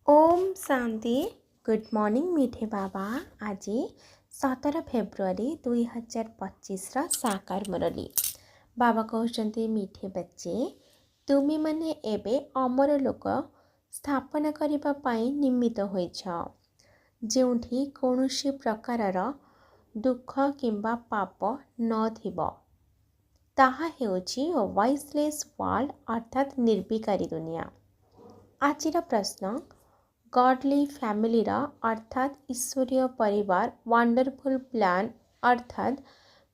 Om Shanti. Good morning मीठे बाबा। आज 17 February 2025 साकार मुरली। बाबा कहते मीठे बच्चे तुम मैंने एबे अमर लोक स्थापना करने निमित्त होइछ, जोठी कौनसी प्रकारर दुख किंबा पाप नथिब। ताहा हेउछि वॉइसलेस वर्ल्ड अर्थात निर्विकारी दुनिया। आजिर प्रश्न गॉडली फैमिली अर्थात ईश्वरीय परिवार वंडरफुल प्लान अर्थात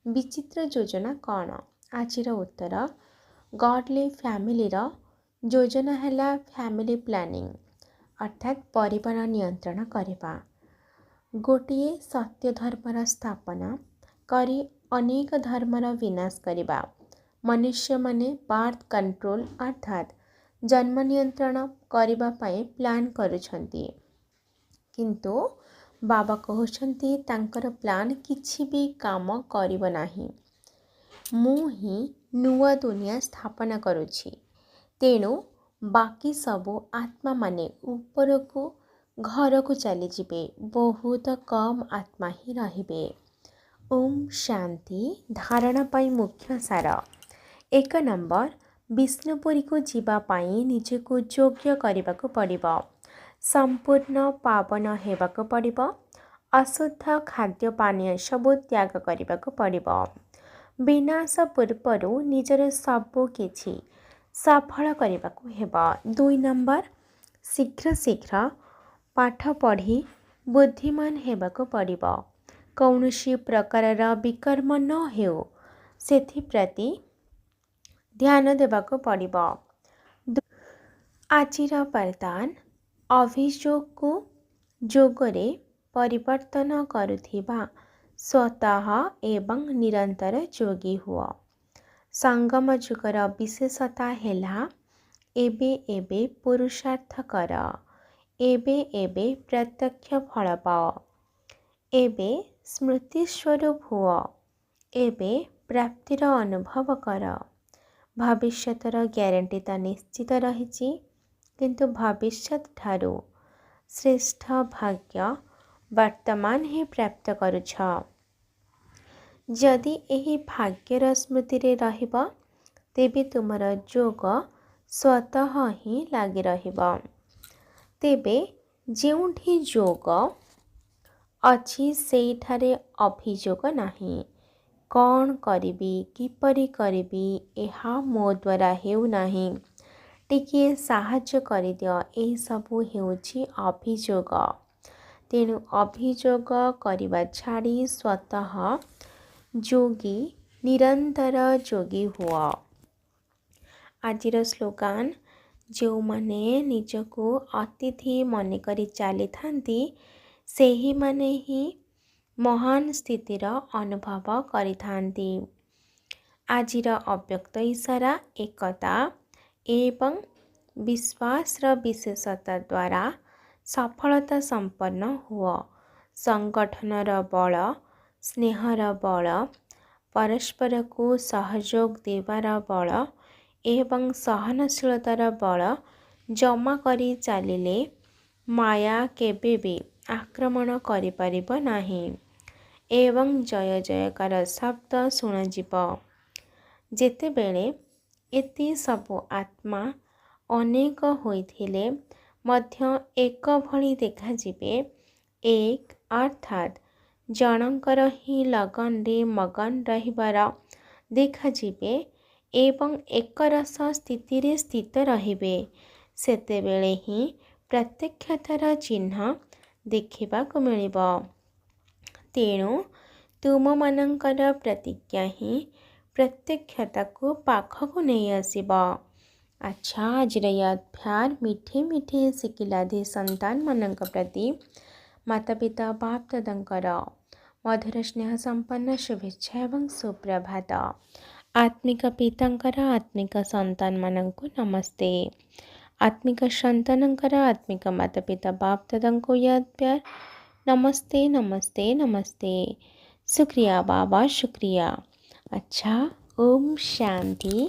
विचित्र योजना कौन। आजिर उत्तर गॉडली फैमिली योजना है फैमिली प्लानिंग अर्थात परिवार नियंत्रण करवा, गोटे सत्य धर्मर स्थापना करी अनेक धर्मर विनाश करवा। मनुष्य माने बर्थ कंट्रोल अर्थात जन्म नियंत्रण करने प्लान करुछंती, किंतु बाबा कहते तांकर प्लान किछि भी काम करिब नाही। मु ही नुआ दुनिया स्थापना करुछि, तेणु बाकी सबु आत्मा माने ऊपर को घर को चली जिबे, बहुत कम आत्मा ही रहिबे। ओम शांति। धारणा पाई मुख्य सार। 1 नंबर विष्णुपुरी को जीवा पाई निजको योग्य करने पड़िबो। संपूर्ण पावन हेबाक पड़िबो। अशुद्ध खाद्य पानीय सबु त्याग करने पड़िबो। विनाश पूर्वरु निजर सबु किछि सफल करने हेबो। 2 नंबर शीघ्र शीघ्र पाठ पढ़ी बुद्धिमान हेबाक पड़िबो। कौनसी प्रकारर विकर्म न हेउ सेथिप्रति ध्यान देबाक पड़िबो। आजिर वरदान अभियोग को जोगरे परिवर्तन करुथिबा स्वतः एवं निरंतर जोगी हुआ। संगम जुगर विशेषता हेला एबे एबे पुरुषार्थ कर, एबे एबे प्रत्यक्ष फल पाओ, एबे स्मृति स्वरूप हुआ, एबे प्राप्तिर अनुभव कर। भविष्यतर ग्यारंटी तो निश्चित रही, किंतु भविष्य ठारू श्रेष्ठ भाग्य वर्तमान ही प्राप्त करुछ। जदि एही भाग्यर स्मृति रे रहिबो तेबे तुमर जोग स्वतः ही लागी रहिबो। तेबे जेउठी जोग अछि सेठारे अभियोग नाही। कौन करिबी किपरि करिबी एहा मो द्वारा हेउ नाही, टिकिए साहाय्य करिदियो, एही सबु हेउछि अभियोग। तेणु अभियोग करिबा छाड़ी स्वतः जोगी निरंतर जोगी हुआ। आजिर स्लोगान जो माने निजको अतिथि मन करी चली थांती सेही माने ही महान स्थितिर अनुभव करिथांती। आजिर अव्यक्त इशारा एकता एवं विश्वास विशेषता द्वारा सफलता संपन्न हुआ। संगठनर बल, स्नेहर बल, परस्पर को सहयोग देवार बल एवं सहनशीलतार बल जमा करी चलिले माया केबे भी आक्रमण करि परिबो नाही एवं जय जयकार शब्द शुणाजिब। जेतेबेले एति सबु आत्मा अनेक होइथिले मध्य एक भली देखाजिबे, एक अर्थात जनकर ही लगन रे मगन रहिबार देखाजिबे एवं एक रस स्थिति रे स्थित रहिबे, सेतेबेले ही प्रत्यक्षतार चिन्ह देखिबाकु मिलिबो। तेणु तुम मानकर प्रतिज्ञा ही प्रत्यक्षता को पाखक नहीं आसीबो। अच्छा, आज याद प्यार मीठे मीठे सिकिलाधे संतान मानक प्रति माता पिता बाप दादांकर मधुर स्नेह संपन्न शुभेच्छा एवं सुप्रभात। आत्मिक पितांकर आत्मिक संतान मानक नमस्ते। आत्मिक संतानंकर आत्मिक माता पिता बाप दादांको याद प्यार नमस्ते नमस्ते नमस्ते। शुक्रिया बाबा शुक्रिया। अच्छा, ओम शांति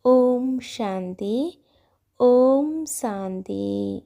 ओम शांति ओम शांति।